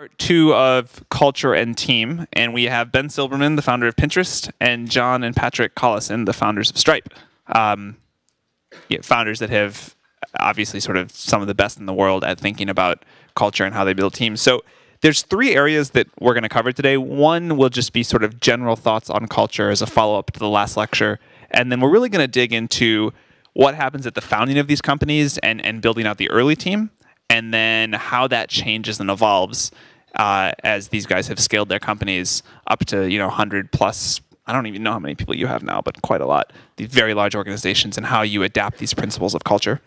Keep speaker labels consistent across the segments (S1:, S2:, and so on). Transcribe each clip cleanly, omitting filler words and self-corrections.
S1: Part two of Culture and Team, and we have Ben Silbermann, the founder of Pinterest, and John and Patrick Collison, the founders of Stripe. Founders that have obviously sort of some of the best in the world at thinking about culture and how they build teams. So there's three areas that we're going to cover today. One will just be sort of general thoughts on culture as a follow-up to the last lecture, and then we're really going to dig into what happens at the founding of these companies and building out the early team, and then how that changes and evolves as these guys have scaled their companies up to 100 plus. I don't even know how many people you have now, but quite a lot. These very large organizations and how you adapt these principles of culture.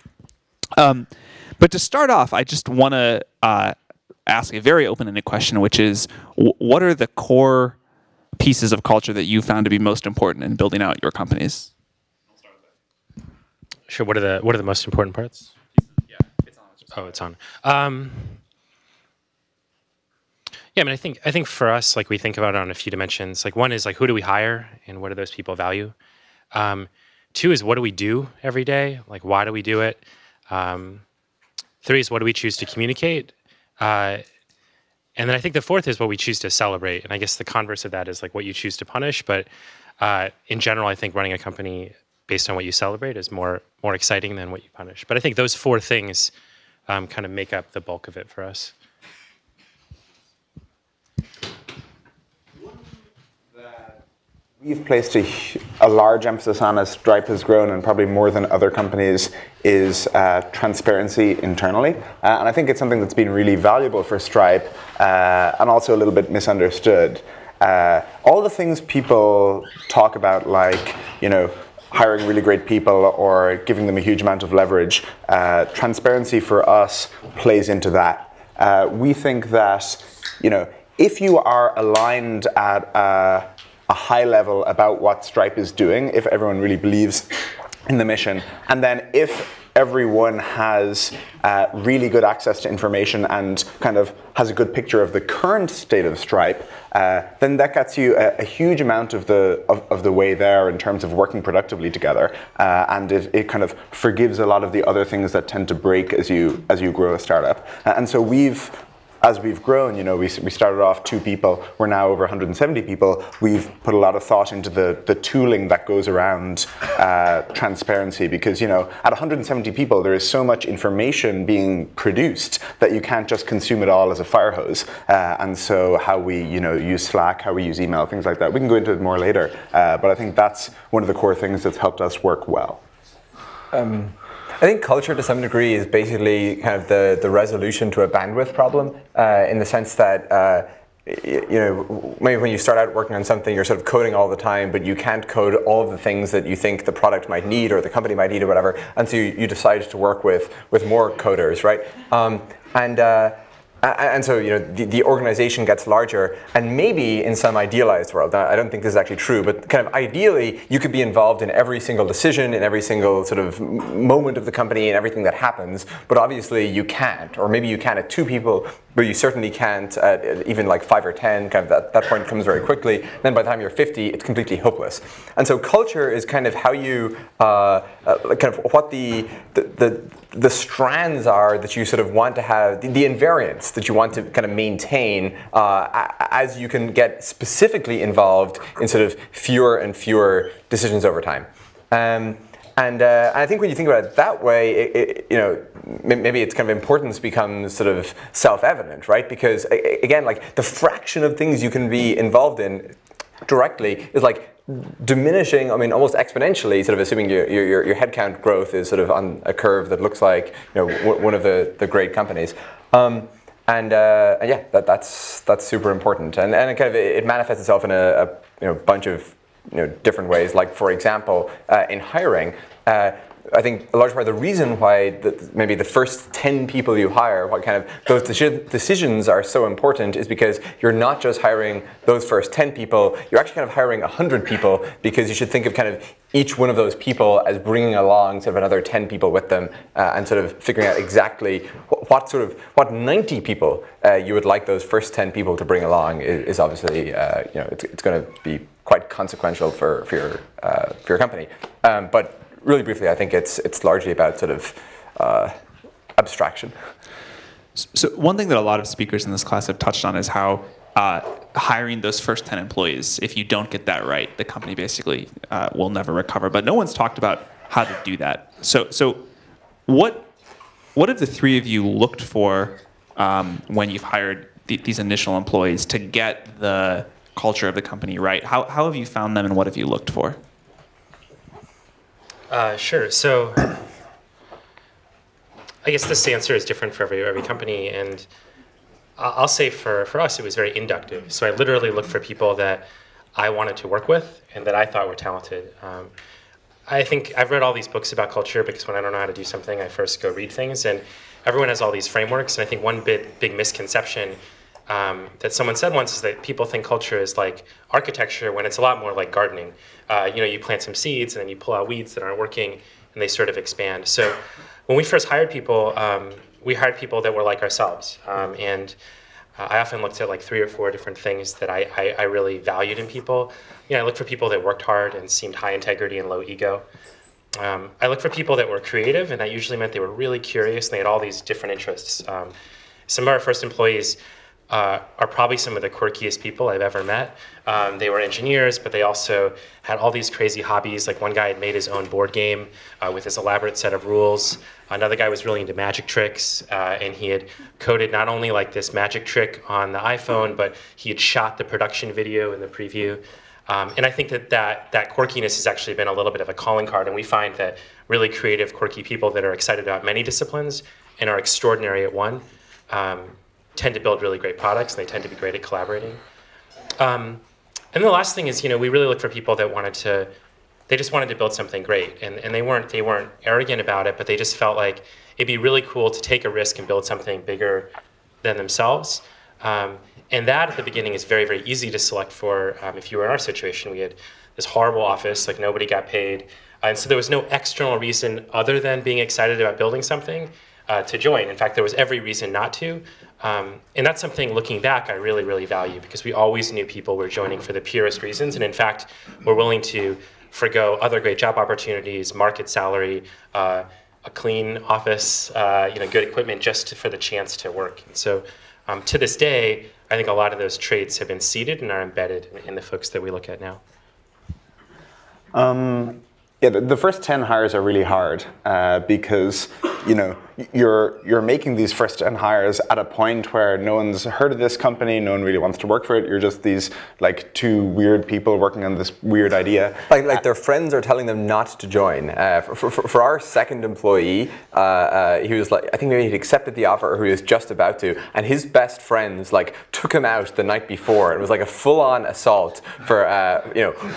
S1: But to start off, I just want to ask a very open-ended question, which is, what are the core pieces of culture that you found to be most important in building out your companies?
S2: Sure. What are the most important parts?
S1: Yeah, it's on.
S2: Oh, it's on. Yeah, I mean, I think for us, like, we think about it on a few dimensions. Like, one is like, who do we hire, and what do those people value? Two is, what do we do every day? Like, why do we do it? Three is, what do we choose to communicate? And then I think the fourth is what we choose to celebrate. And I guess the converse of that is like what you choose to punish. But in general, I think running a company based on what you celebrate is more exciting than what you punish. But I think those four things kind of make up the bulk of it for us.
S3: We've placed a large emphasis on as Stripe has grown, and probably more than other companies, is transparency internally. And I think it's something that's been really valuable for Stripe, and also a little bit misunderstood. All the things people talk about, like, hiring really great people or giving them a huge amount of leverage, transparency for us plays into that. We think that, if you are aligned at a high level about what Stripe is doing, if everyone really believes in the mission, and then if everyone has really good access to information and kind of has a good picture of the current state of Stripe, then that gets you a huge amount of the way there in terms of working productively together, and it kind of forgives a lot of the other things that tend to break as you grow a startup. And so as we've grown, we started off 2 people. We're now over 170 people. We've put a lot of thought into the tooling that goes around transparency, because at 170 people, there is so much information being produced that you can't just consume it all as a fire hose. And so how we use Slack, how we use email, things like that. We can go into it more later. But I think that's one of the core things that's helped us work well.
S4: I think culture, to some degree, is basically kind of the resolution to a bandwidth problem, in the sense that maybe when you start out working on something, you're sort of coding all the time, but you can't code all of the things that you think the product might need or the company might need or whatever, and so you decide to work with more coders, right? And so the organization gets larger, and maybe in some idealized world, I don't think this is actually true, but kind of ideally, you could be involved in every single decision, in every single sort of moment of the company, and everything that happens. But obviously, you can't, or maybe you can at 2 people, but you certainly can't at even like 5 or 10. Kind of that point comes very quickly. Then by the time you're 50, it's completely hopeless. And so culture is kind of how you kind of what the strands are that you sort of want to have, the invariants that you want to kind of maintain as you can get specifically involved in sort of fewer and fewer decisions over time. And I think when you think about it that way, maybe its kind of importance becomes sort of self-evident, right? Because again, like, the fraction of things you can be involved in directly is like diminishing, almost exponentially, sort of assuming your headcount growth is sort of on a curve that looks like one of the great companies. And yeah, that's super important, and it kind of it manifests itself in a bunch of different ways. Like, for example, in hiring, I think a large part of the reason why maybe the first 10 people you hire, what kind of those decisions are so important, is because you're not just hiring those first 10 people, you're actually kind of hiring 100 people, because you should think of kind of each one of those people as bringing along sort of another 10 people with them, and sort of figuring out exactly what 90 people you would like those first 10 people to bring along is obviously it's going to be quite consequential for your company. But really briefly, I think it's largely about sort of abstraction.
S1: So one thing that a lot of speakers in this class have touched on is how hiring those first 10 employees, if you don't get that right, the company basically will never recover. But no one's talked about how to do that. So what have the three of you looked for when you've hired these initial employees to get the culture of the company right? How have you found them, and what have you looked for?
S2: Sure. So I guess this answer is different for every company, and I'll say for us it was very inductive. So I literally looked for people that I wanted to work with and that I thought were talented. I think I've read all these books about culture because when I don't know how to do something, I first go read things, and everyone has all these frameworks. And I think one big misconception that someone said once is that people think culture is like architecture when it's a lot more like gardening. You plant some seeds and then you pull out weeds that aren't working and they sort of expand. So when we first hired people, we hired people that were like ourselves. And I often looked at like 3 or 4 different things that I really valued in people. I looked for people that worked hard and seemed high integrity and low ego. I looked for people that were creative, and that usually meant they were really curious and they had all these different interests. Some of our first employees are probably some of the quirkiest people I've ever met. They were engineers, but they also had all these crazy hobbies. Like one guy had made his own board game with this elaborate set of rules. Another guy was really into magic tricks, and he had coded not only like this magic trick on the iPhone, but he had shot the production video in the preview. And I think that quirkiness has actually been a little bit of a calling card, and we find that really creative, quirky people that are excited about many disciplines and are extraordinary at one tend to build really great products, and they tend to be great at collaborating. And the last thing is, we really look for people that they just wanted to build something great, and they weren't arrogant about it, but they just felt like it'd be really cool to take a risk and build something bigger than themselves. And that at the beginning is very, very easy to select for. If you were in our situation, we had this horrible office, like nobody got paid, and so there was no external reason other than being excited about building something to join. In fact, there was every reason not to. And that's something, looking back, I really, really value, because we always knew people were joining for the purest reasons, and in fact, were willing to forgo other great job opportunities, market salary, a clean office, good equipment, just for the chance to work. And so, to this day, I think a lot of those traits have been seeded and are embedded in the folks that we look at now.
S3: Yeah, the first 10 hires are really hard because you're making these first 10 hires at a point where no one's heard of this company, no one really wants to work for it. You're just these like 2 weird people working on this weird idea.
S4: Like their friends are telling them not to join. For our second employee, he was like, I think maybe he'd accepted the offer, or he was just about to, and his best friends like took him out the night before. It was like a full-on assault for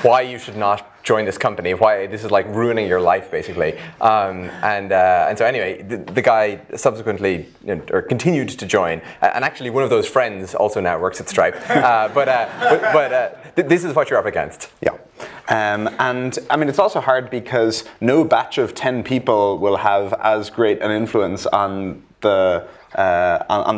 S4: why you should not join this company, why this is like ruining your life, basically. And so anyway, the guy subsequently or continued to join, and actually one of those friends also now works at Stripe. But this is what you're up against.
S3: Yeah. And I mean, it's also hard because no batch of 10 people will have as great an influence on the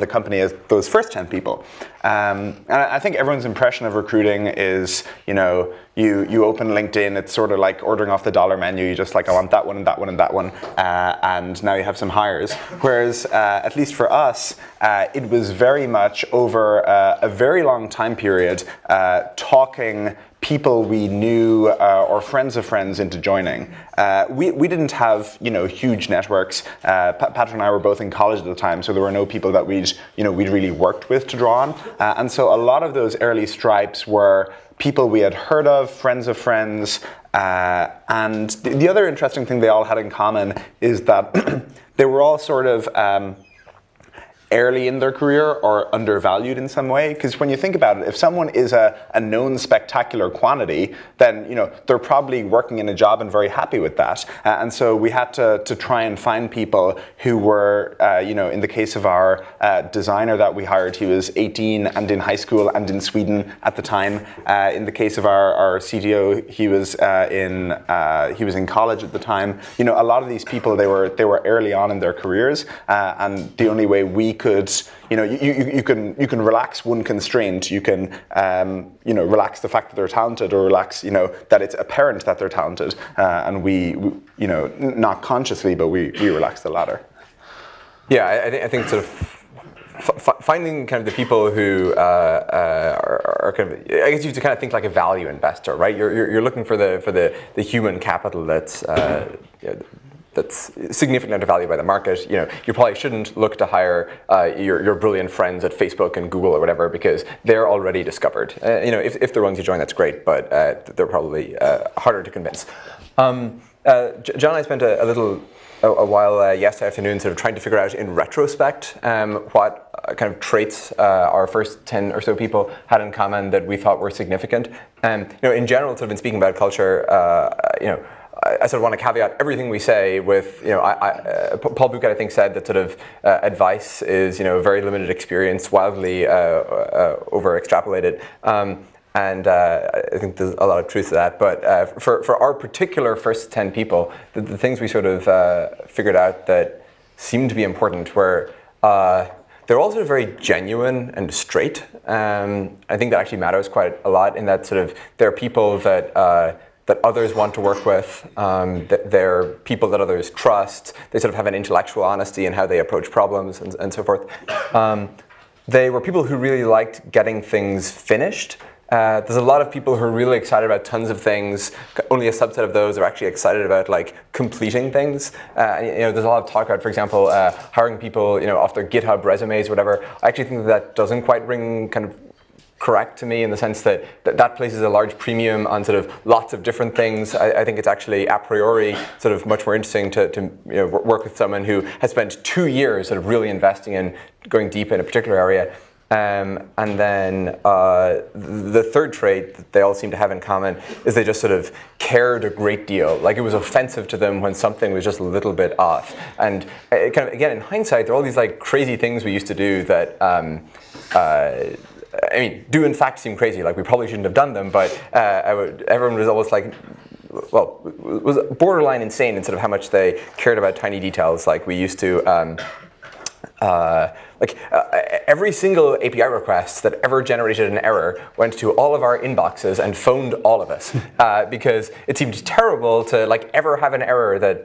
S3: company as those first 10 people. And I think everyone's impression of recruiting is, you open LinkedIn, it's sort of like ordering off the dollar menu. You just like, I want that one and that one and that one. And now you have some hires. Whereas, at least for us, it was very much over a very long time period talking people we knew or friends of friends into joining. We didn't have huge networks. Patrick and I were both in college at the time, so there were no people that we'd really worked with to draw on. And so a lot of those early Stripes were people we had heard of, friends of friends. And the other interesting thing they all had in common is that they were all sort of early in their career or undervalued in some way. Because when you think about it, if someone is a known spectacular quantity, then they're probably working in a job and very happy with that. And so we had to try and find people who were, in the case of our designer that we hired, he was 18 and in high school and in Sweden at the time. In the case of our CTO, he was in college at the time. A lot of these people, they were early on in their careers, and the only way we could, you can relax one constraint. You can, relax the fact that they're talented, or relax, that it's apparent that they're talented. And we, not consciously, but we relax the latter.
S4: Yeah, I think sort of finding kind of the people who are kind of, I guess you have to kind of think like a value investor, right? You're looking for the human capital that's that's significantly undervalued by the market. You probably shouldn't look to hire your brilliant friends at Facebook and Google or whatever, because they're already discovered. If they're willing to join, that's great, but they're probably harder to convince. John and I spent a while yesterday afternoon sort of trying to figure out in retrospect what kind of traits our first 10 or so people had in common that we thought were significant. In general, sort of in speaking about culture, I sort of want to caveat everything we say with, Paul Buchheit, I think, said that sort of advice is, very limited experience, wildly over-extrapolated. And I think there's a lot of truth to that. But for our particular first 10 people, the things we sort of figured out that seemed to be important were they're all sort of very genuine and straight. I think that actually matters quite a lot in that sort of they're people that others want to work with, that they're people that others trust. They sort of have an intellectual honesty in how they approach problems and so forth. They were people who really liked getting things finished. There's a lot of people who are really excited about tons of things. Only a subset of those are actually excited about completing things. There's a lot of talk about, for example, hiring people off their GitHub resumes or whatever. I actually think that doesn't quite ring kind of correct to me in the sense that places a large premium on sort of lots of different things. I think it's actually a priori sort of much more interesting to work with someone who has spent 2 years sort of really investing in going deep in a particular area. And then the third trait that they all seem to have in common is they just sort of cared a great deal. Like it was offensive to them when something was just a little bit off. And kind of again, in hindsight, there are all these crazy things we used to do that do in fact seem crazy. Like we probably shouldn't have done them, but everyone was almost was borderline insane in sort of how much they cared about tiny details. Like we used to. Every single API request that ever generated an error went to all of our inboxes and phoned all of us because it seemed terrible to ever have an error that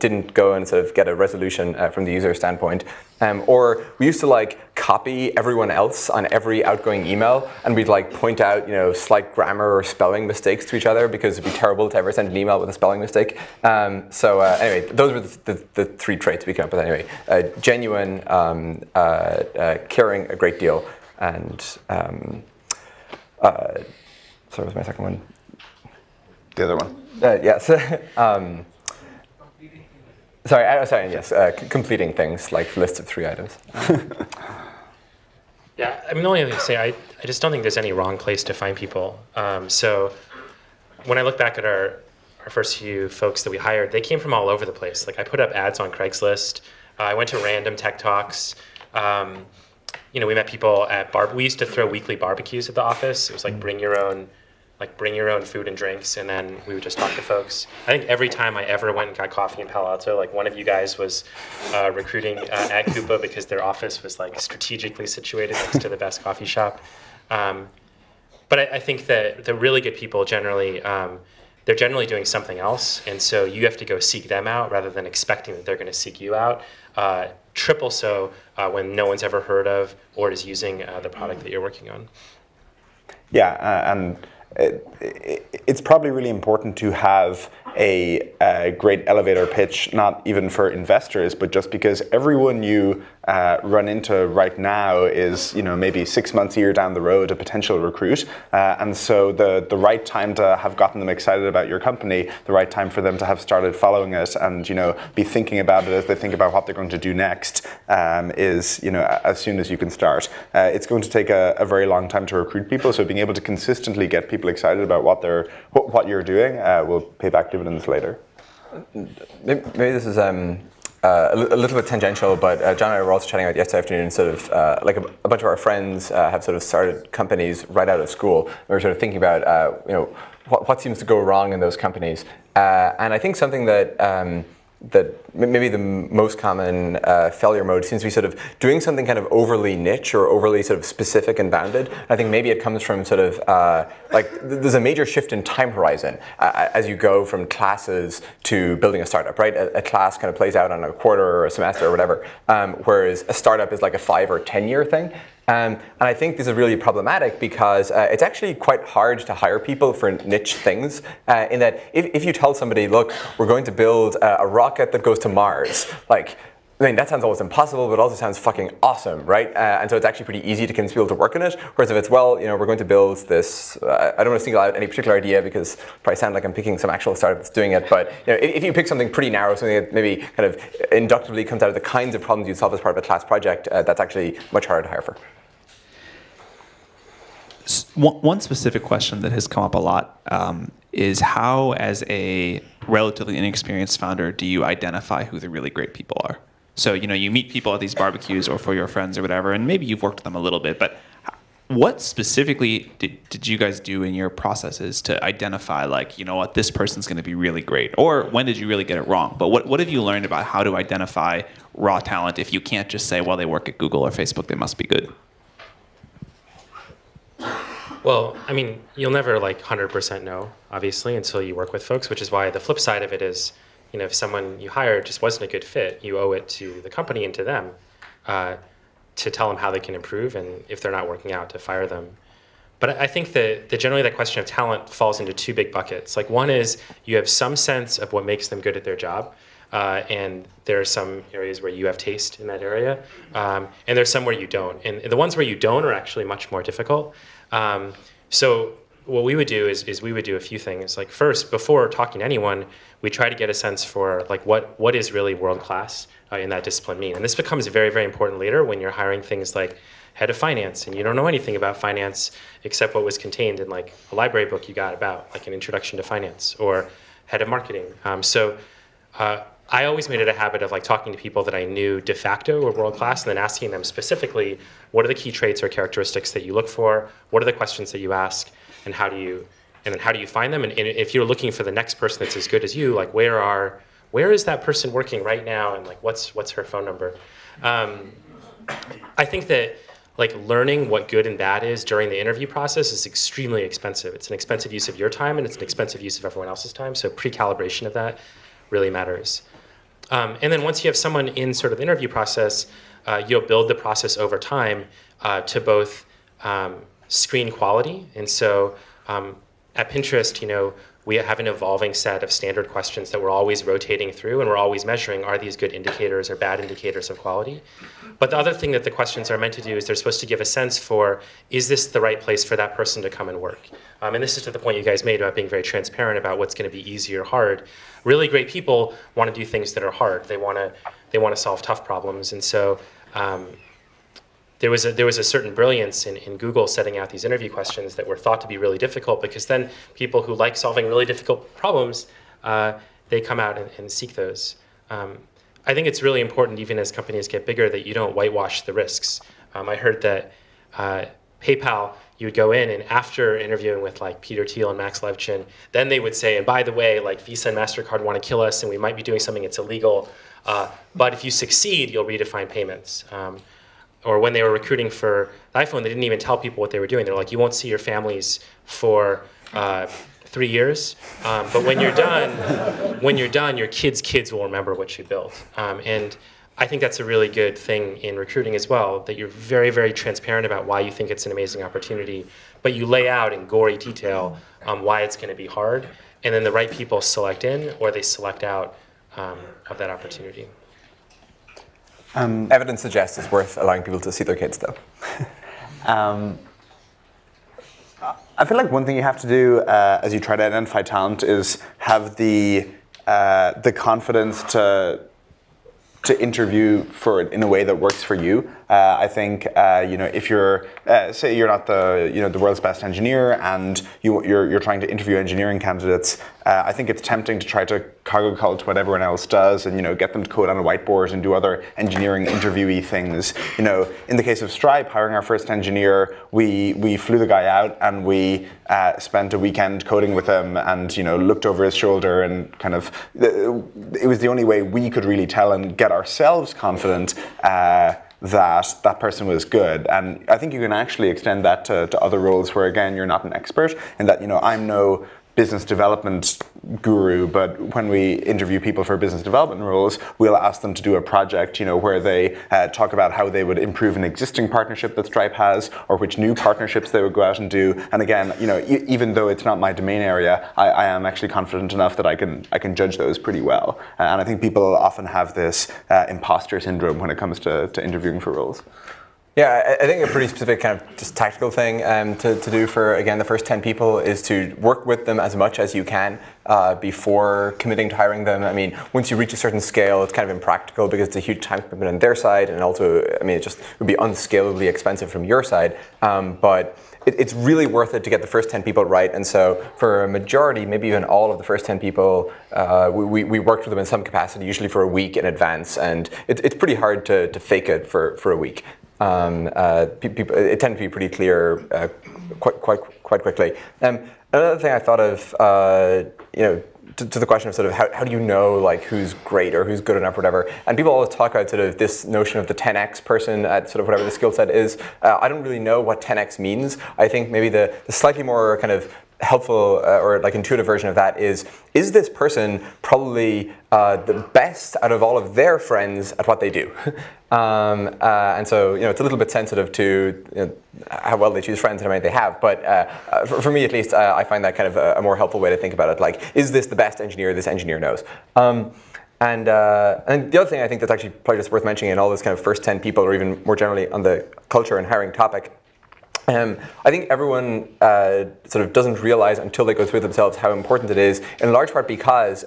S4: didn't go and sort of get a resolution from the user standpoint. Or we used to copy everyone else on every outgoing email, and we'd point out slight grammar or spelling mistakes to each other because it'd be terrible to ever send an email with a spelling mistake. Anyway, those were the three traits we came up with. Anyway, genuine, caring a great deal, and sorry, what was my second one?
S3: The other one.
S4: Yes. Sorry, yes, completing things, like lists of 3 items.
S2: Yeah, I mean, the only thing to say, I just don't think there's any wrong place to find people. So when I look back at our first few folks that we hired, they came from all over the place. I put up ads on Craigslist. I went to random tech talks. We met people at we used to throw weekly barbecues at the office. It was bring your own food and drinks, and then we would just talk to folks. I think every time I ever went and got coffee in Palo Alto, one of you guys was recruiting at Coupa because their office was strategically situated next to the best coffee shop. But I think that the really good people generally, they're generally doing something else, and so you have to go seek them out rather than expecting that they're going to seek you out. Triple so when no one's ever heard of or is using the product that you're working on.
S3: Yeah, and it's probably really important to have a great elevator pitch, not even for investors, but just because everyone you run into right now is, maybe 6 months, a year down the road, a potential recruit. And so the right time to have gotten them excited about your company, the right time for them to have started following it and, be thinking about it as they think about what they're going to do next is, as soon as you can start. It's going to take a very long time to recruit people, so being able to consistently get people excited about what you're doing will pay back dividends later.
S4: Maybe this is a little bit tangential, but John and I were also chatting about yesterday afternoon. Sort of a bunch of our friends have sort of started companies right out of school. We were sort of thinking about what seems to go wrong in those companies, and I think something that maybe the most common failure mode seems to be sort of doing something kind of overly niche or overly sort of specific and bounded. I think maybe it comes from sort of like there's a major shift in time horizon as you go from classes to building a startup, right? A class kind of plays out on a quarter or a semester or whatever, whereas a startup is like a 5 or 10 year thing. And I think this is really problematic because it's actually quite hard to hire people for niche things in that if you tell somebody, look, we're going to build a rocket that goes to Mars, like, I mean, that sounds almost impossible, but also sounds fucking awesome, right? And so it's actually pretty easy to convince people to work on it. Whereas if it's, well, you know, we're going to build this, I don't want to single out any particular idea because it probably sound like I'm picking some actual startup that's doing it. But you know, if you pick something pretty narrow, something that maybe kind of inductively comes out of the kinds of problems you'd solve as part of a class project, that's actually much harder to hire for.
S1: One specific question that has come up a lot is how, as a relatively inexperienced founder, do you identify who the really great people are? So, you know, you meet people at these barbecues or for your friends or whatever, and maybe you've worked with them a little bit, but what specifically did you guys do in your processes to identify, like, you know what, this person's going to be really great? Or when did you really get it wrong? But what have you learned about how to identify raw talent if you can't just say, well, they work at Google or Facebook, they must be good?
S2: Well, I mean, you'll never like 100% know, obviously, until you work with folks, which is why the flip side of it is, you know, if someone you hire just wasn't a good fit, you owe it to the company and to them to tell them how they can improve, and if they're not working out, to fire them. But I think that generally that question of talent falls into two big buckets. Like, one is you have some sense of what makes them good at their job, and there are some areas where you have taste in that area, and there's some where you don't. And the ones where you don't are actually much more difficult. So what we would do is we would do a few things. Like, first, before talking to anyone, we try to get a sense for like what is really world class in that discipline mean. And this becomes very, very important later when you're hiring things like head of finance, and you don't know anything about finance except what was contained in like a library book you got about like an introduction to finance, or head of marketing. I always made it a habit of like talking to people that I knew de facto were world class, and then asking them specifically, what are the key traits or characteristics that you look for? What are the questions that you ask? And how do you find them? And if you're looking for the next person that's as good as you, like where is that person working right now? And like what's her phone number? I think that like learning what good and bad is during the interview process is extremely expensive. It's an expensive use of your time, and it's an expensive use of everyone else's time. So pre-calibration of that really matters. And then once you have someone in sort of the interview process, you'll build the process over time to both screen quality. And so at Pinterest, you know, we have an evolving set of standard questions that we're always rotating through, and we're always measuring, are these good indicators or bad indicators of quality? But the other thing that the questions are meant to do is they're supposed to give a sense for, is this the right place for that person to come and work? And this is to the point you guys made about being very transparent about what's going to be easy or hard. Really great people want to do things that are hard. They want to solve tough problems. And so there was a certain brilliance in Google setting out these interview questions that were thought to be really difficult, because then people who like solving really difficult problems, they come out and seek those. I think it's really important, even as companies get bigger, that you don't whitewash the risks. I heard that PayPal, you would go in, and after interviewing with like Peter Thiel and Max Levchin, then they would say, and by the way, like Visa and MasterCard want to kill us, and we might be doing something that's illegal, but if you succeed, you'll redefine payments. Or when they were recruiting for the iPhone, they didn't even tell people what they were doing. They're like, you won't see your families for 3 years, but when you're done, your kids will remember what you built. And I think that's a really good thing in recruiting as well, that you're very, very transparent about why you think it's an amazing opportunity, but you lay out in gory detail why it's going to be hard, and then the right people select in, or they select out of that opportunity.
S4: Evidence suggests it's worth allowing people to see their kids, though.
S3: I feel like one thing you have to do as you try to identify talent is have the confidence to interview for it in a way that works for you. I think if you're say you're not the world's best engineer, and you're trying to interview engineering candidates, I think it's tempting to try to cargo cult what everyone else does and, get them to code on a whiteboard and do other engineering interviewee things. In the case of Stripe, hiring our first engineer, we flew the guy out and we spent a weekend coding with him and, looked over his shoulder and kind of, it was the only way we could really tell and get ourselves confident that person was good. And I think you can actually extend that to other roles where, again, you're not an expert and that, I'm no business development guru, but when we interview people for business development roles, we'll ask them to do a project, where they talk about how they would improve an existing partnership that Stripe has, or which new partnerships they would go out and do. And again, even though it's not my domain area, I am actually confident enough that I can judge those pretty well. And I think people often have this imposter syndrome when it comes to interviewing for roles.
S4: Yeah, I think a pretty specific kind of just tactical thing to do for, again, the first 10 people is to work with them as much as you can before committing to hiring them. I mean, once you reach a certain scale, it's kind of impractical because it's a huge time commitment on their side, and also, it just would be unscalably expensive from your side. But it's really worth it to get the first 10 people right. And so for a majority, maybe even all of the first 10 people, we worked with them in some capacity, usually for a week in advance. And it's pretty hard to fake it for a week. People, it tended to be pretty clear quite quickly. Another thing I thought of, to the question of sort of how do you know like who's great or who's good enough or whatever, and people always talk about sort of this notion of the 10x person at sort of whatever the skill set is. I don't really know what 10x means. I think maybe the slightly more kind of helpful or like intuitive version of that is this person probably the best out of all of their friends at what they do? And so, it's a little bit sensitive to how well they choose friends and how many they have. But for me, at least, I find that kind of a more helpful way to think about it. Like, is this the best engineer this engineer knows? And the other thing I think that's actually probably just worth mentioning in all this kind of first 10 people, or even more generally on the culture and hiring topic, I think everyone sort of doesn't realize until they go through it themselves how important it is, in large part because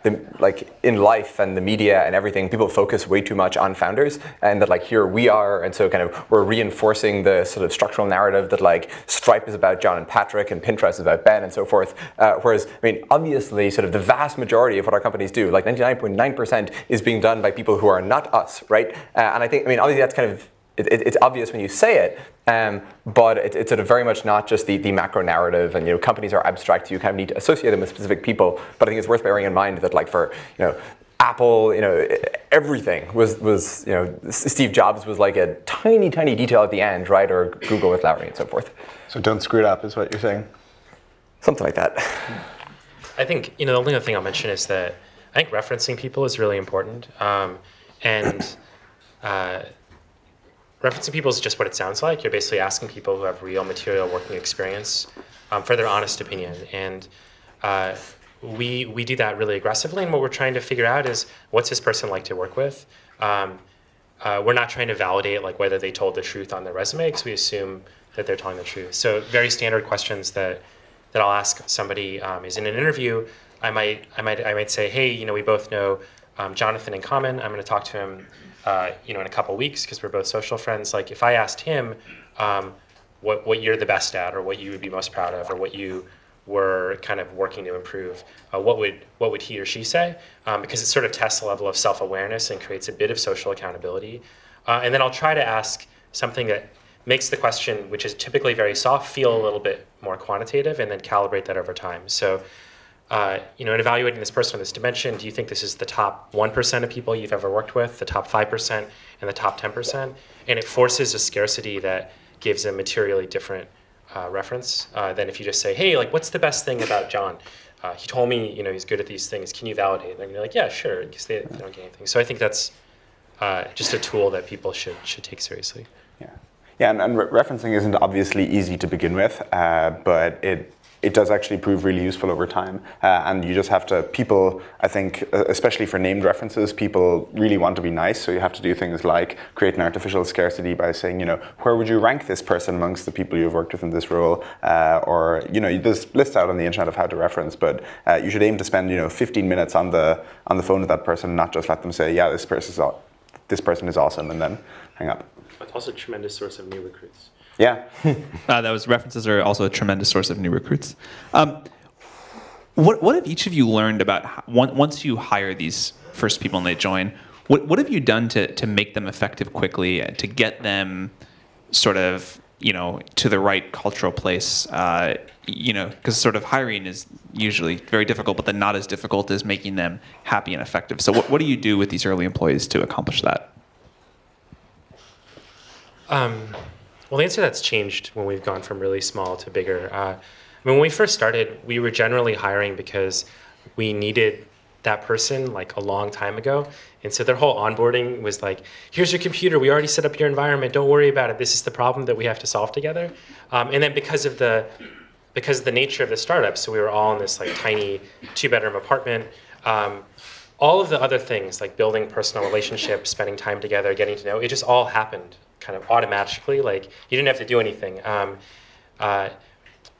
S4: in life and the media and everything, people focus way too much on founders, and that like here we are, and so kind of we're reinforcing the sort of structural narrative that like Stripe is about John and Patrick and Pinterest is about Ben and so forth. Whereas, obviously sort of the vast majority of what our companies do, like 99.9%, is being done by people who are not us, right? And I think, obviously that's kind of, it's obvious when you say it, but it's sort of very much not just the macro narrative, and companies are abstract, so you kind of need to associate them with specific people. But I think it's worth bearing in mind that like for Apple, everything was Steve Jobs was like a tiny detail at the end, right? Or Google with Larry and so forth.
S3: So don't screw it up, is what you're saying.
S4: Something like that.
S2: I think the only other thing I'll mention is that I think referencing people is really important, and referencing people is just what it sounds like. You're basically asking people who have real material working experience for their honest opinion. And we do that really aggressively. And what we're trying to figure out is, what's this person like to work with? We're not trying to validate like whether they told the truth on their resume, because we assume that they're telling the truth. So very standard questions that I'll ask somebody is in an interview. I might say, hey, we both know Jonathan in common. I'm going to talk to him in a couple weeks because we're both social friends. Like if I asked him what you're the best at, or what you would be most proud of, or what you were kind of working to improve, what would he or she say? Because it sort of tests the level of self-awareness and creates a bit of social accountability. And then I'll try to ask something that makes the question, which is typically very soft, feel a little bit more quantitative, and then calibrate that over time. So in evaluating this person on this dimension, do you think this is the top 1% of people you've ever worked with, the top 5%, and the top 10%? And it forces a scarcity that gives a materially different reference than if you just say, hey, like, what's the best thing about John? He told me, he's good at these things. Can you validate? And you're like, yeah, sure, because they don't get anything. So I think that's just a tool that people should take seriously.
S3: Yeah, and referencing isn't obviously easy to begin with, but it does actually prove really useful over time. And you just have to, people, I think, especially for named references, people really want to be nice. So you have to do things like create an artificial scarcity by saying, where would you rank this person amongst the people you've worked with in this role? Or, there's lists out on the internet of how to reference, but you should aim to spend, 15 minutes on the phone with that person, not just let them say, yeah, this person is awesome, and then hang up.
S2: It's also a tremendous source of new recruits.
S3: Yeah.
S1: References are also a tremendous source of new recruits. What have each of you learned about once you hire these first people and they join? What have you done to make them effective quickly, to get them sort of to the right cultural place? Because sort of hiring is usually very difficult, but then not as difficult as making them happy and effective. So what do you do with these early employees to accomplish that?
S2: Well, the answer to that's changed when we've gone from really small to bigger. When we first started, we were generally hiring because we needed that person like a long time ago. And so their whole onboarding was like, here's your computer, we already set up your environment, don't worry about it, this is the problem that we have to solve together. And then because of the nature of the startup, so we were all in this like tiny 2-bedroom apartment, all of the other things like building personal relationships, spending time together, getting to know, it just all happened kind of automatically. Like you didn't have to do anything.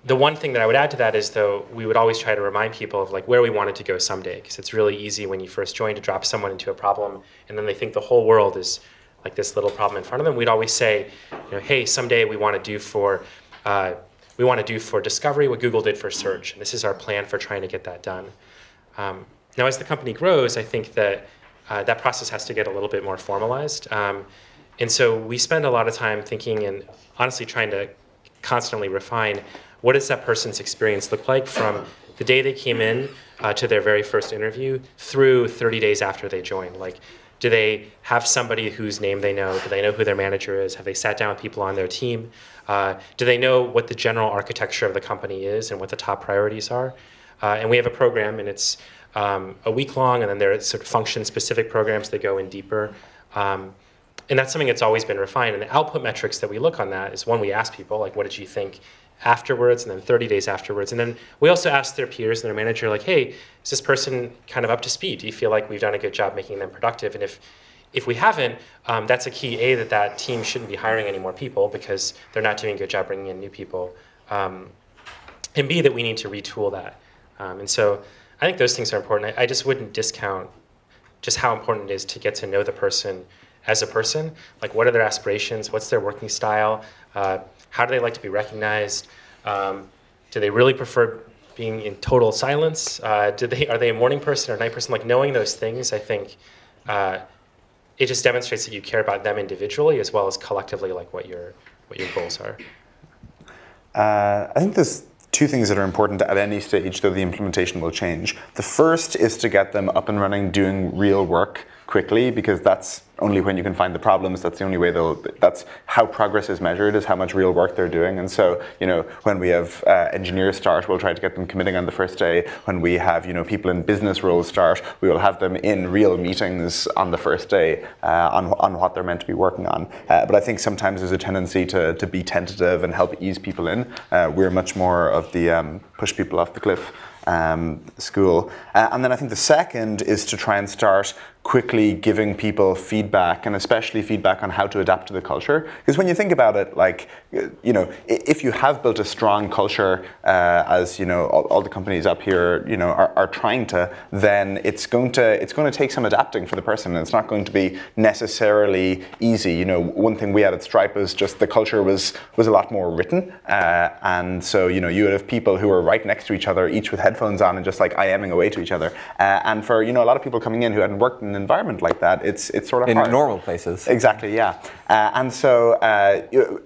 S2: The one thing that I would add to that is, though, we would always try to remind people of like where we wanted to go someday, because it's really easy when you first join to drop someone into a problem, and then they think the whole world is like this little problem in front of them. We'd always say, hey, someday we want to do for discovery what Google did for search, and this is our plan for trying to get that done. Now, as the company grows, I think that that process has to get a little bit more formalized, and so we spend a lot of time thinking and honestly trying to constantly refine what does that person's experience look like from the day they came in to their very first interview through 30 days after they join. Like, do they have somebody whose name they know? Do they know who their manager is? Have they sat down with people on their team? Do they know what the general architecture of the company is and what the top priorities are? And we have a program, and it's a week long, and then there are sort of function-specific programs that go in deeper. And that's something that's always been refined. And the output metrics that we look on that is, one, we ask people, like, what did you think afterwards, and then 30 days afterwards. And then we also ask their peers and their manager, like, hey, is this person kind of up to speed? Do you feel like we've done a good job making them productive? And if we haven't, that's a key, A, that team shouldn't be hiring any more people because they're not doing a good job bringing in new people. And B, that we need to retool that. And so I think those things are important. I just wouldn't discount just how important it is to get to know the person as a person. Like, what are their aspirations? What's their working style? How do they like to be recognized? Do they really prefer being in total silence? Are they a morning person or a night person? Like, knowing those things, I think it just demonstrates that you care about them individually as well as collectively, like what your goals are.
S3: I think there's two things that are important at any stage, though the implementation will change. The first is to get them up and running, doing real work quickly, because that's only when you can find the problems. That's the only way that's how progress is measured, is how much real work they're doing. And so, when we have engineers start, we'll try to get them committing on the first day. When we have, people in business roles start, we will have them in real meetings on the first day on what they're meant to be working on. But I think sometimes there's a tendency to be tentative and help ease people in. We're much more of the push people off the cliff school. And then I think the second is to try and start quickly giving people feedback, and especially feedback on how to adapt to the culture. Because when you think about it, like, if you have built a strong culture, as all the companies up here, are trying to, then it's going to take some adapting for the person, and it's not going to be necessarily easy. One thing we had at Stripe is just the culture was a lot more written, and so you would have people who were right next to each other, each with headphones on, and just like IMing away to each other. And for a lot of people coming in who hadn't worked in an environment like that, it's sort of
S4: in
S3: hard.
S4: Normal places.
S3: Exactly, yeah. And so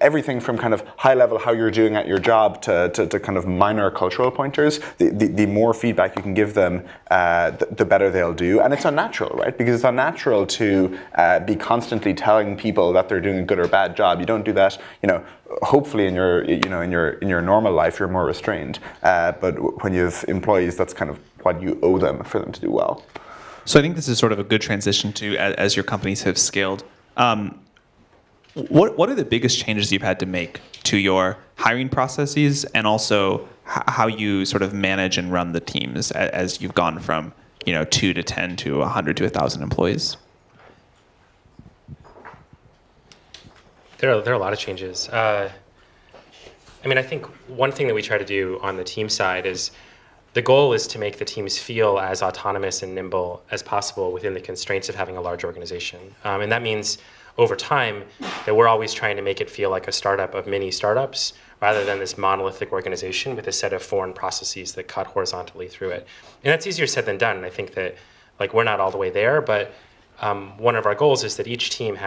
S3: everything from kind of high level how you're doing at your job to kind of minor cultural pointers, the more feedback you can give them, the better they'll do. And it's unnatural, right? Because it's unnatural to be constantly telling people that they're doing a good or bad job. You don't do that, hopefully in your normal life you're more restrained. But when you have employees, that's kind of what you owe them for them to do well.
S1: So I think this is sort of a good transition to, as your companies have scaled, what are the biggest changes you've had to make to your hiring processes, and also how you sort of manage and run the teams as you've gone from 2 to 10 to 100 to 1,000 employees?
S2: There are a lot of changes. I think one thing that we try to do on the team side is the goal is to make the teams feel as autonomous and nimble as possible within the constraints of having a large organization. And that means over time that we're always trying to make it feel like a startup of mini startups rather than this monolithic organization with a set of foreign processes that cut horizontally through it. And that's easier said than done. And I think that we're not all the way there, but one of our goals is that each team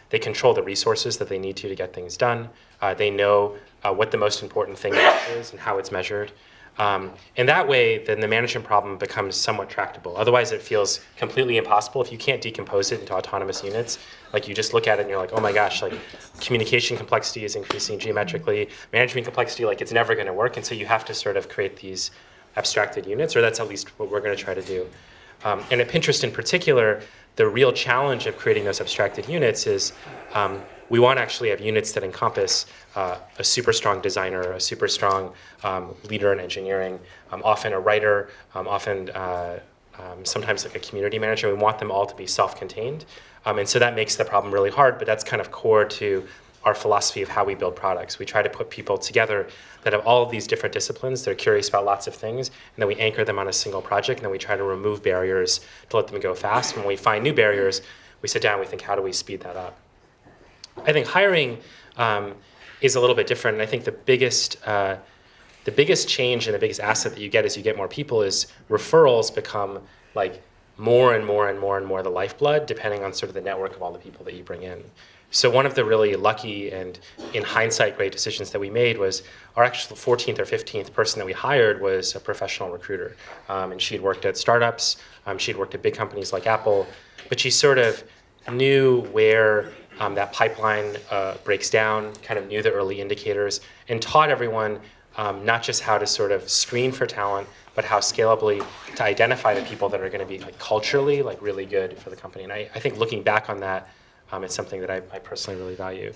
S2: they control the resources that they need to get things done. They know what the most important thing is and how it's measured. And that way, then the management problem becomes somewhat tractable. Otherwise, it feels completely impossible. If you can't decompose it into autonomous units, you just look at it and you're like, oh my gosh, communication complexity is increasing geometrically, management complexity, it's never going to work. And so you have to sort of create these abstracted units, or that's at least what we're going to try to do. And at Pinterest in particular, the real challenge of creating those abstracted units is we want to actually have units that encompass a super strong designer, a super strong leader in engineering, often a writer, often sometimes a community manager. We want them all to be self-contained. And so that makes the problem really hard, but that's kind of core to our philosophy of how we build products. We try to put people together that have all of these different disciplines. They're curious about lots of things, and then we anchor them on a single project, and then we try to remove barriers to let them go fast. And when we find new barriers, we sit down and we think, how do we speed that up? I think hiring is a little bit different, and I think the biggest change and the biggest asset that you get as you get more people is referrals become more and more and more and more the lifeblood, depending on sort of the network of all the people that you bring in. So one of the really lucky and, in hindsight, great decisions that we made was our actual 14th or 15th person that we hired was a professional recruiter. And she'd worked at startups, she'd worked at big companies like Apple, but she sort of knew where that pipeline breaks down, kind of knew the early indicators, and taught everyone not just how to sort of screen for talent, but how scalably to identify the people that are going to be culturally really good for the company. And I think looking back on that, it's something that I personally really value.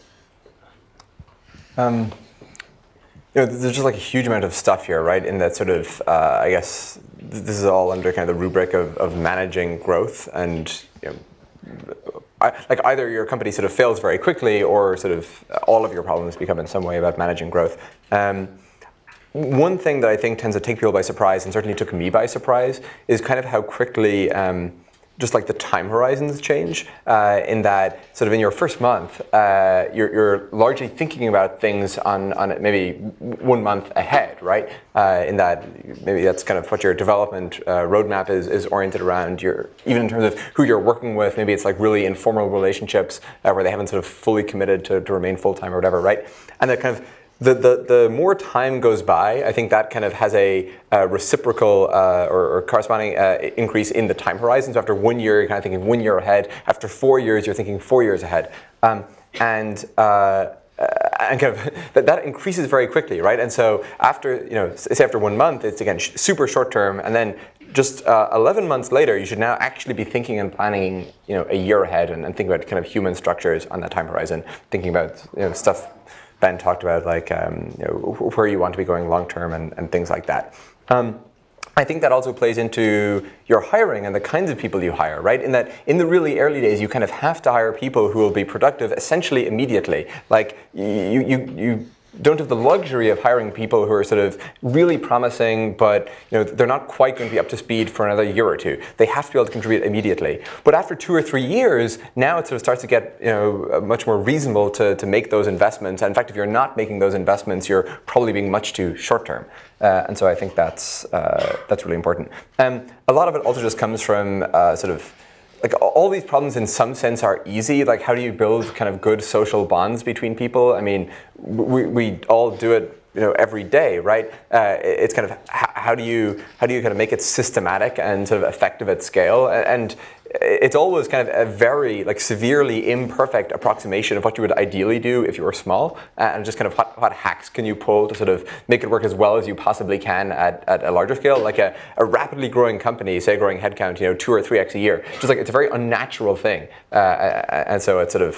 S4: There's just a huge amount of stuff here, right? In that sort of, I guess, this is all under kind of the rubric of managing growth, and either your company sort of fails very quickly, or sort of all of your problems become in some way about managing growth. One thing that I think tends to take people by surprise, and certainly took me by surprise, is kind of how quickly just the time horizons change, in that sort of in your first month, you're largely thinking about things on maybe 1 month ahead, right? In that maybe that's kind of what your development roadmap is oriented around. Even in terms of who you're working with, maybe it's really informal relationships where they haven't sort of fully committed to remain full-time or whatever, right? And that kind of the more time goes by, I think that kind of has a reciprocal or corresponding increase in the time horizon. So after 1 year, you're kind of thinking 1 year ahead. After 4 years, you're thinking 4 years ahead. And kind of that increases very quickly, right? And so after, say after 1 month, it's again super short term, and then just 11 months later, you should now actually be thinking and planning, a year ahead, and thinking about kind of human structures on that time horizon, thinking about stuff Ben talked about, where you want to be going long term and things like that. I think that also plays into your hiring and the kinds of people you hire, right? In that, in the really early days, you kind of have to hire people who will be productive essentially immediately. You don't have the luxury of hiring people who are sort of really promising, but they're not quite going to be up to speed for another year or two. They have to be able to contribute immediately. But after 2 or 3 years, now it sort of starts to get much more reasonable to make those investments. And in fact, if you're not making those investments, you're probably being much too short term. And so I think that's really important. A lot of it also just comes from sort of all these problems in some sense are easy. How do you build kind of good social bonds between people? I mean, we all do it, every day, right? It's kind of how do you kind of make it systematic and sort of effective at scale? And it's always kind of a very severely imperfect approximation of what you would ideally do if you were small, and just kind of what hacks can you pull to sort of make it work as well as you possibly can at a larger scale. A rapidly growing company, say growing headcount 2 or 3x a year, just it's a very unnatural thing, and so it's sort of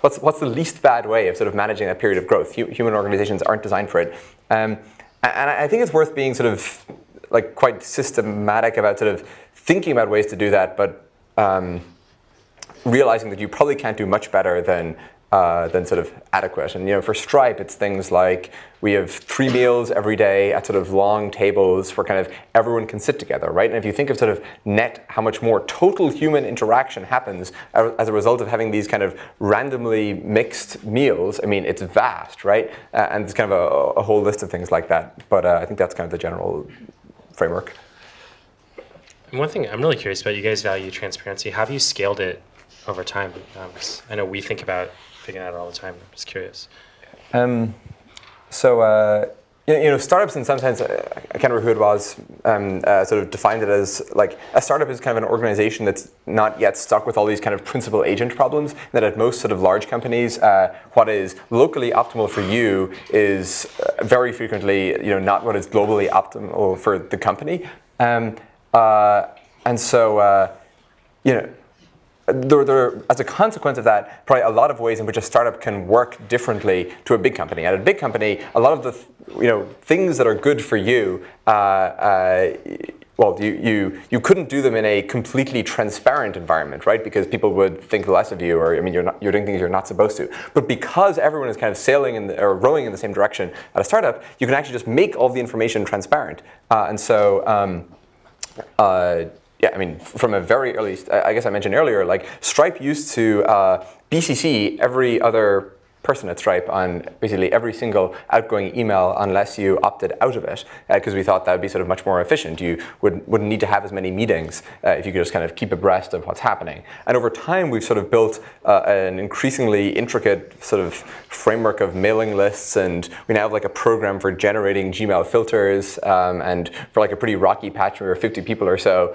S4: what's the least bad way of sort of managing that period of growth? Human organizations aren't designed for it, and I think it's worth being sort of quite systematic about sort of thinking about ways to do that, but realizing that you probably can't do much better than than sort of adequate. And for Stripe, it's things like we have 3 meals every day at sort of long tables where kind of everyone can sit together, right? And if you think of sort of net, how much more total human interaction happens as a result of having these kind of randomly mixed meals, I mean, it's vast, right? And there's kind of a whole list of things like that. But I think that's kind of the general framework.
S2: And one thing I'm really curious about, you guys value transparency. How have you scaled it over time? 'Cause I know we think about figuring that out all the time. I'm just curious.
S4: Startups in some sense, I can't remember who it was, sort of defined it as like a startup is kind of an organization that's not yet stuck with all these kind of principal agent problems. That at most sort of large companies, what is locally optimal for you is very frequently, not what is globally optimal for the company. There, as a consequence of that, probably a lot of ways in which a startup can work differently to a big company. At a big company, a lot of the things that are good for you, you couldn't do them in a completely transparent environment, right? Because people would think less of you, or you're doing things you're not supposed to. But because everyone is kind of sailing or rowing in the same direction at a startup, you can actually just make all the information transparent. Yeah, I mean, from a very early, I guess I mentioned earlier, like Stripe used to BCC every other person at Stripe on basically every single outgoing email unless you opted out of it, because we thought that would be sort of much more efficient. You wouldn't need to have as many meetings if you could just kind of keep abreast of what's happening. And over time, we've sort of built an increasingly intricate sort of framework of mailing lists, and we now have like a program for generating Gmail filters, and for like a pretty rocky patch, we were 50 people or so,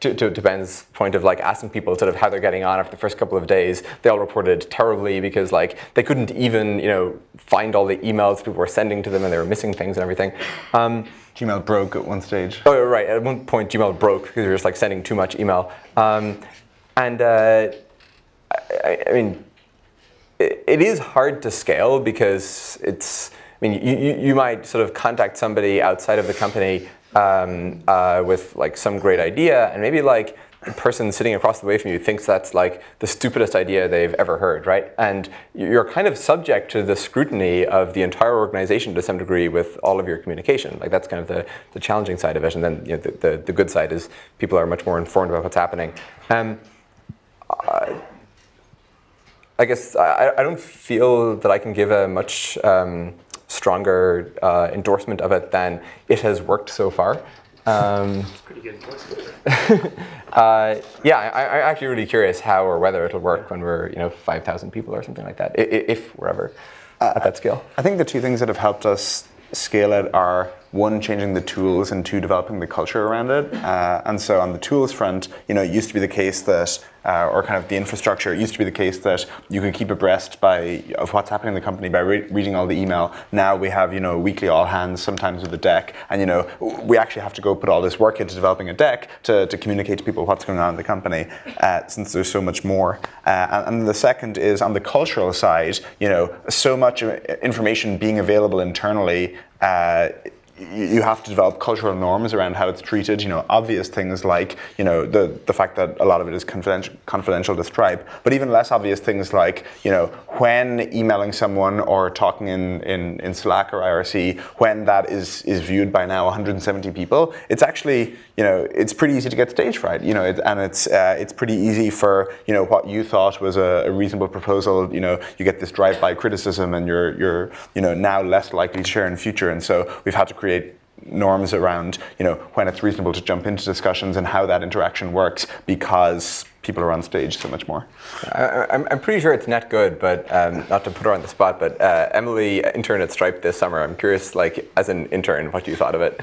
S4: to Ben's point of like asking people sort of how they're getting on after the first couple of days. They all reported terribly because like they couldn't even find all the emails people were sending to them, and they were missing things and everything.
S3: Gmail broke at one stage.
S4: Oh, right. At one point, Gmail broke because you were just like sending too much email. I mean, it is hard to scale because it's. I mean, you might sort of contact somebody outside of the company with like some great idea, and maybe like the person sitting across the way from you thinks that's like the stupidest idea they've ever heard, right? And you're kind of subject to the scrutiny of the entire organization to some degree with all of your communication. Like that's kind of the challenging side of it. And then the good side is people are much more informed about what's happening. I guess I don't feel that I can give a much stronger endorsement of it than it has worked so far.
S2: Pretty good.
S4: I'm actually really curious how or whether it'll work when we're 5,000 people or something like that, if we're ever at that scale.
S3: I think the two things that have helped us scale it are, one, changing the tools, and two, developing the culture around it. And so on the tools front, it used to be the case that, or kind of the infrastructure, it used to be the case that you could keep abreast of what's happening in the company by reading all the email. Now we have, weekly all hands, sometimes with a deck, and we actually have to go put all this work into developing a deck to communicate to people what's going on in the company, since there's so much more. And the second is on the cultural side, so much information being available internally, you have to develop cultural norms around how it's treated. Obvious things like the fact that a lot of it is confidential to Stripe, but even less obvious things like when emailing someone or talking in Slack or IRC, when that is viewed by now 170 people, it's actually it's pretty easy to get stage fright. And it's pretty easy for what you thought was a reasonable proposal. You get this drive-by criticism, and you're now less likely to share in future. And so we've had to create norms around when it's reasonable to jump into discussions and how that interaction works, because people are on stage so much more.
S4: I'm pretty sure it's net good, but not to put her on the spot, but Emily interned at Stripe this summer. I'm curious, like as an intern, what you thought of it.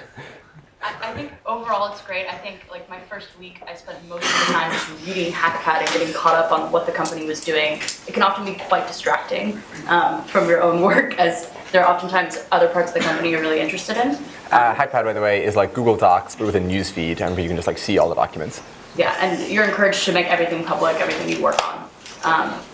S5: I think overall it's great. I think like my first week, I spent most of the time just reading Hackpad and getting caught up on what the company was doing. It can often be quite distracting from your own work, as there are oftentimes other parts of the company you're really interested in.
S4: Hackpad, by the way, is like Google Docs, but with a newsfeed, and you can just like see all the documents.
S5: Yeah, and you're encouraged to make everything public, everything you work on.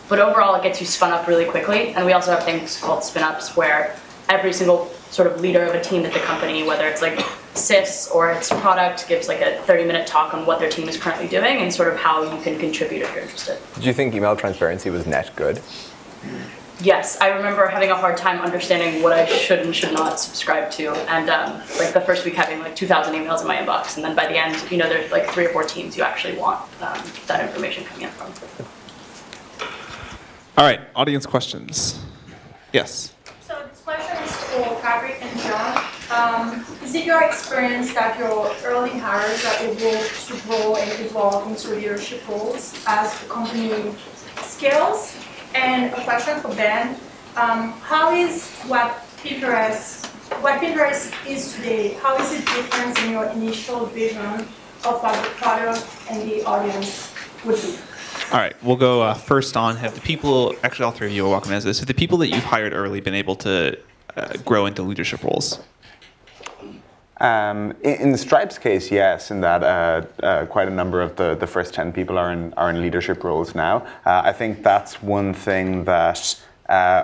S5: But overall, it gets you spun up really quickly. And we also have things called spin-ups, where every single sort of leader of a team at the company, whether it's like sys or its product, gives like a 30-minute talk on what their team is currently doing and sort of how you can contribute if you're interested.
S4: Did you think email transparency was net good?
S5: Yes, I remember having a hard time understanding what I should and should not subscribe to, and like the first week having like 2,000 emails in my inbox, and then by the end, you know, there's like 3 or 4 teams you actually want that information coming in from.
S1: All right, audience questions. Yes.
S6: So this question is for Patrick and John. Is it your experience that your early hires are able to grow and evolve into leadership roles as the company scales? And a question for Ben. How is what Pinterest is today, how is it different in your initial vision of what the product and the audience would be?
S1: All right, we'll go first on. Have the people, actually all three of you are welcome as this, have the people that you've hired early been able to grow into leadership roles?
S3: In Stripe's case, yes, in that quite a number of the first 10 people are in leadership roles now. I think that's one thing that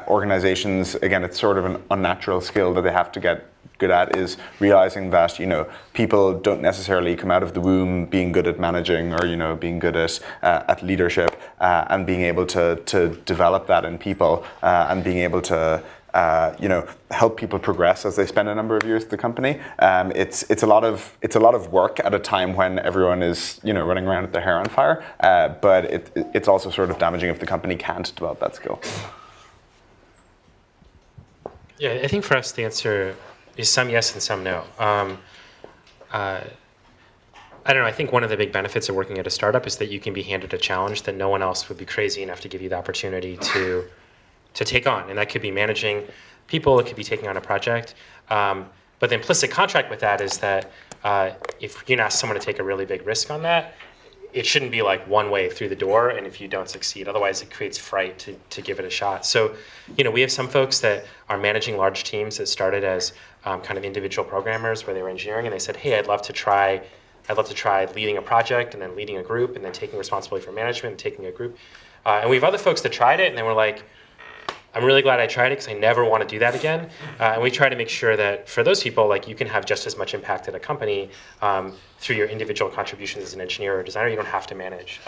S3: organizations, again, it's sort of an unnatural skill that they have to get good at, is realizing that, you know, people don't necessarily come out of the womb being good at managing or, you know, being good at leadership, and being able to develop that in people, and being able to you know, help people progress as they spend a number of years at the company. It's a lot of work at a time when everyone is, you know, running around with their hair on fire. But it's also sort of damaging if the company can't develop that skill.
S2: Yeah, I think for us the answer is some yes and some no. I don't know. I think one of the big benefits of working at a startup is that you can be handed a challenge that no one else would be crazy enough to give you the opportunity to take on, and that could be managing people, it could be taking on a project. But the implicit contract with that is that if you can ask someone to take a really big risk on that, it shouldn't be like one way through the door, and if you don't succeed, otherwise it creates fright to give it a shot. So, you know, we have some folks that are managing large teams that started as kind of individual programmers where they were engineering, and they said, hey, I'd love to try leading a project and then leading a group and then taking responsibility for management and taking a group. And we have other folks that tried it and they were like, I'm really glad I tried it because I never want to do that again. And we try to make sure that for those people, like, you can have just as much impact at a company through your individual contributions as an engineer or designer. You don't have to manage.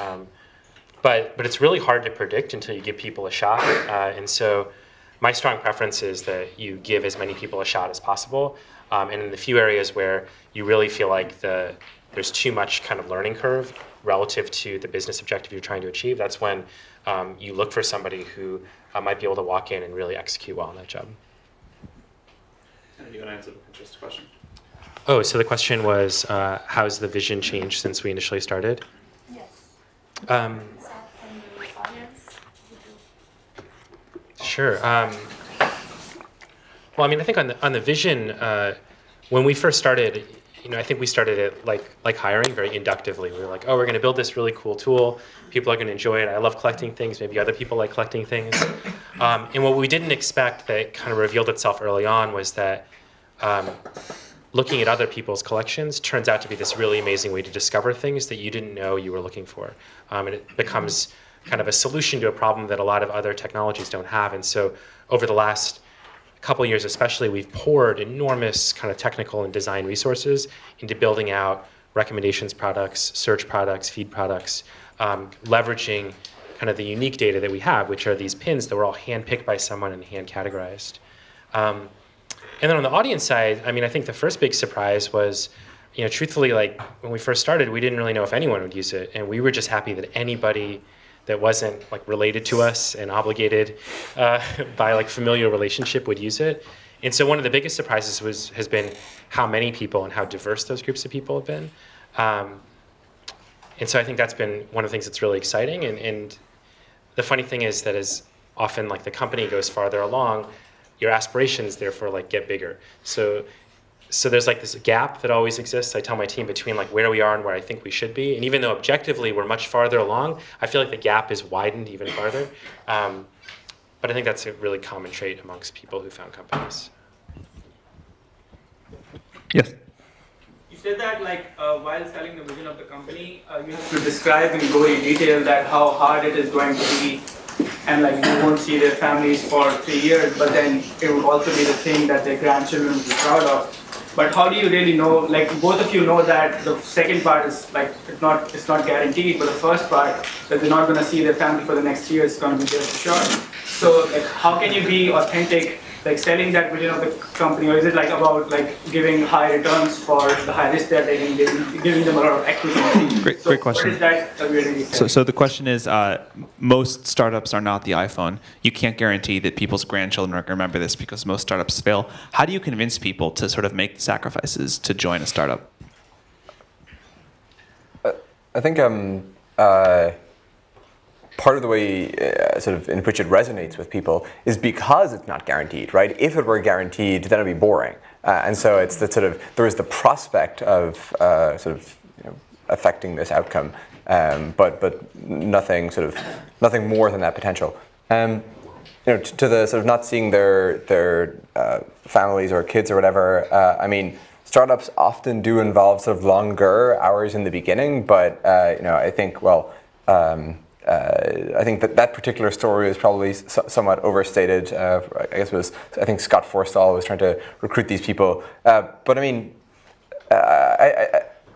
S2: But it's really hard to predict until you give people a shot. And so my strong preference is that you give as many people a shot as possible. And in the few areas where you really feel like there's too much kind of learning curve relative to the business objective you're trying to achieve, that's when you look for somebody who might be able to walk in and really execute well on that job.
S1: Do you want to answer the Pinterest question?
S2: Oh, so the question was, how's the vision changed since we initially started?
S6: Yes.
S2: Sure. Well, I mean, I think on the vision, when we first started, you know, I think we started it like hiring, very inductively. We were like, oh, we're going to build this really cool tool. People are going to enjoy it. I love collecting things. Maybe other people like collecting things. And what we didn't expect that kind of revealed itself early on was that looking at other people's collections turns out to be this really amazing way to discover things that you didn't know you were looking for. And it becomes kind of a solution to a problem that a lot of other technologies don't have. And so over the last couple of years especially, we've poured enormous kind of technical and design resources into building out recommendations products, search products, feed products, leveraging kind of the unique data that we have, which are these pins that were all hand-picked by someone and hand-categorized. And then on the audience side, I mean, I think the first big surprise was, you know, truthfully, like when we first started, we didn't really know if anyone would use it, and we were just happy that anybody that wasn't like related to us and obligated by like familial relationship would use it. And so one of the biggest surprises has been how many people and how diverse those groups of people have been. And so I think that's been one of the things that's really exciting. And the funny thing is that as often like the company goes farther along, your aspirations therefore like get bigger. So there's like this gap that always exists. I tell my team between like where we are and where I think we should be. And even though objectively we're much farther along, I feel like the gap is widened even farther. But I think that's a really common trait amongst people who found companies.
S1: Yes.
S7: You said that like while selling the vision of the company, you have to describe in gory detail that how hard it is going to be, and like you won't see their families for 3 years, but then it would also be the thing that their grandchildren would be proud of. But how do you really know? Like both of you know that the second part is like it's not guaranteed, but the first part that they're not going to see their family for the next 3 years is going to be just sure. So like how can you be authentic? Like selling that vision of the company, or is it like about like giving high returns for the high risk they're taking, giving them a lot of equity?
S1: Great question.
S7: What is that really
S1: So the question is, most startups are not the iPhone. You can't guarantee that people's grandchildren are going to remember this because most startups fail. How do you convince people to sort of make the sacrifices to join a startup?
S4: I think part of the way sort of in which it resonates with people is because it's not guaranteed, right? If it were guaranteed, then it'd be boring. And so it's the sort of, there is the prospect of sort of affecting this outcome, but nothing more than that potential. To the sort of not seeing their families or kids or whatever, I mean, startups often do involve sort of longer hours in the beginning, but I think, well, I think that particular story is probably somewhat overstated. I think Scott Forstall was trying to recruit these people. But I mean,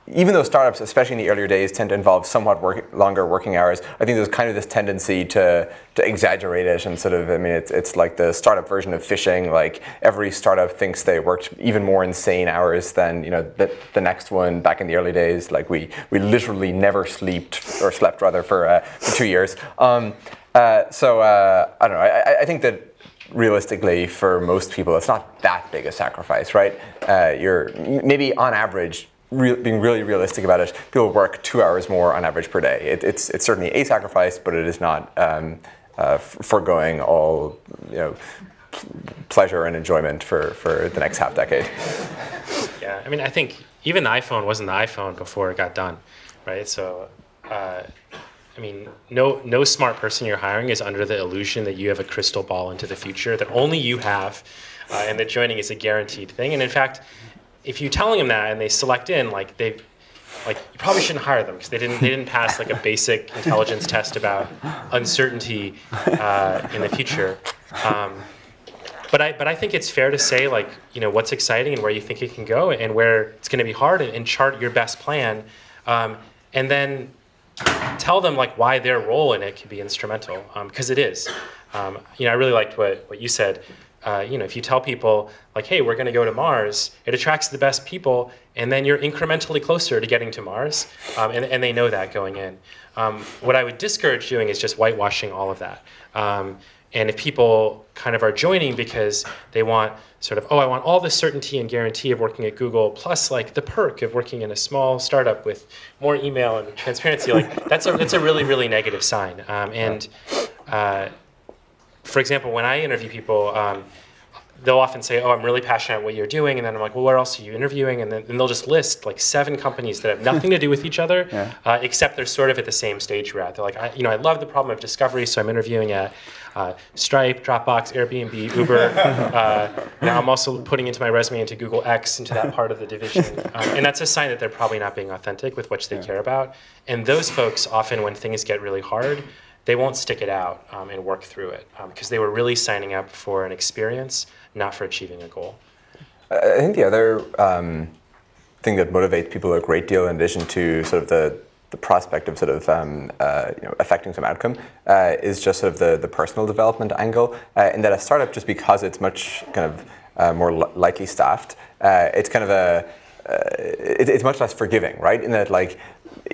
S4: even though startups, especially in the earlier days, tend to involve somewhat longer working hours, I think there's kind of this tendency to exaggerate it and sort of, I mean, it's like the startup version of fishing. Like every startup thinks they worked even more insane hours than the next one back in the early days. Like we literally never slept for 2 years. So I don't know. I think that realistically, for most people, it's not that big a sacrifice, right? You're maybe on average, being really realistic about it, people work 2 hours more on average per day. It's certainly a sacrifice, but it is not foregoing all pleasure and enjoyment for the next half decade.
S2: Yeah, I mean, I think even the iPhone wasn't the iPhone before it got done, right? So, I mean, no smart person you're hiring is under the illusion that you have a crystal ball into the future that only you have, and that joining is a guaranteed thing. And in fact, if you're telling them that and they select in, you probably shouldn't hire them because they didn't pass like a basic intelligence test about uncertainty in the future. But I think it's fair to say what's exciting and where you think it can go and where it's going to be hard and chart your best plan, and then tell them why their role in it can be instrumental, because it is. I really liked what you said. If you tell people hey, we're going to go to Mars, it attracts the best people, and then you're incrementally closer to getting to Mars, and they know that going in. What I would discourage doing is just whitewashing all of that. And if people kind of are joining because they want sort of, I want all the certainty and guarantee of working at Google, plus the perk of working in a small startup with more email and transparency, that's a really, really negative sign. For example, when I interview people, they'll often say, I'm really passionate about what you're doing. And then I'm like, well, where else are you interviewing? And then they'll just list 7 companies that have nothing to do with each other, except they're sort of at the same stage we're at. They're like, I love the problem of discovery, so I'm interviewing at Stripe, Dropbox, Airbnb, Uber. Now I'm also putting into my resume into Google X, into that part of the division. And that's a sign that they're probably not being authentic with what they care about. And those folks often, when things get really hard, they won't stick it out and work through it because they were really signing up for an experience, not for achieving a goal.
S4: I think the other thing that motivates people a great deal, in addition to sort of the prospect of sort of affecting some outcome, is just sort of the personal development angle. In that a startup, just because it's much kind of more lightly staffed, it's kind of it's much less forgiving, right? In that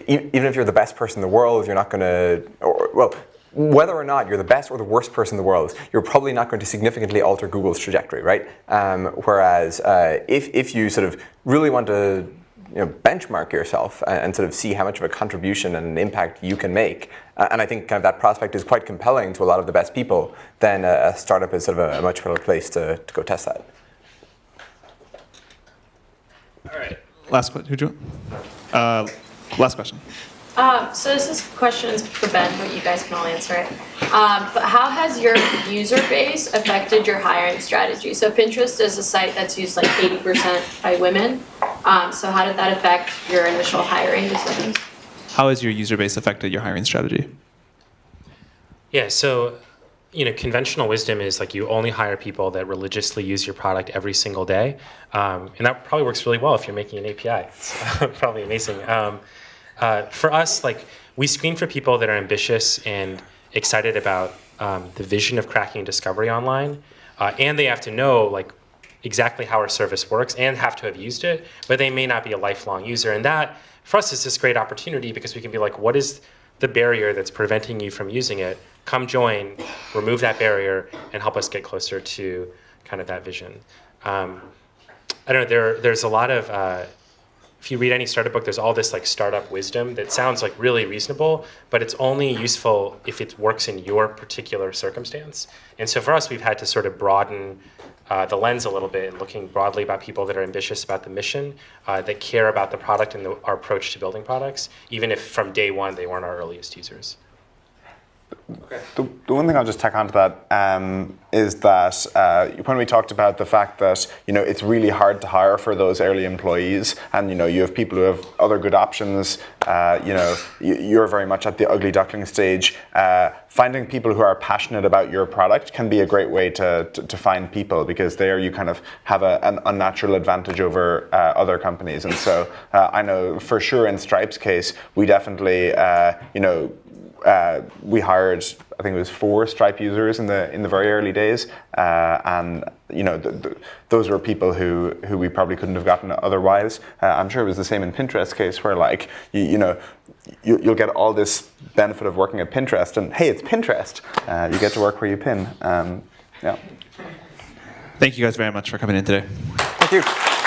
S4: even if you're the best person in the world, you're not going to, whether or not you're the best or the worst person in the world, you're probably not going to significantly alter Google's trajectory, right? Whereas if you sort of really want to benchmark yourself and sort of see how much of a contribution and an impact you can make, and I think kind of that prospect is quite compelling to a lot of the best people, then a startup is sort of a much better place to go test that.
S1: All right. Last question. Last question.
S8: So this question is for Ben, but you guys can all answer it. But how has your user base affected your hiring strategy? So Pinterest is a site that's used 80% by women. So how did that affect your initial hiring decisions?
S1: How has your user base affected your hiring strategy?
S2: Yeah, so conventional wisdom is like you only hire people that religiously use your product every single day, and that probably works really well if you're making an API. It's probably amazing. For us, like we screen for people that are ambitious and excited about the vision of cracking discovery online, and they have to know like exactly how our service works and have to have used it, but they may not be a lifelong user. And that, for us, is this great opportunity because we can be like, what is the barrier that's preventing you from using it? Come join, remove that barrier, and help us get closer to kind of that vision. I don't know, there's a lot of, if you read any startup book, there's all this like startup wisdom that sounds like really reasonable, but it's only useful if it works in your particular circumstance. And so for us, we've had to sort of broaden the lens a little bit, looking broadly about people that are ambitious about the mission, that care about the product and our approach to building products, even if from day one they weren't our earliest users.
S3: Okay. The one thing I'll just tack onto that is that when we talked about the fact that it's really hard to hire for those early employees, and you have people who have other good options. You're very much at the ugly duckling stage. Finding people who are passionate about your product can be a great way to find people, because there you kind of have an unnatural advantage over other companies. And so I know for sure in Stripe's case, we definitely we hired, I think it was 4 Stripe users in the very early days, and those were people who we probably couldn't have gotten otherwise. I'm sure it was the same in Pinterest's case, where like you'll get all this benefit of working at Pinterest, and hey, it's Pinterest. You get to work where you pin. Yeah.
S1: Thank you guys very much for coming in today.
S3: Thank you.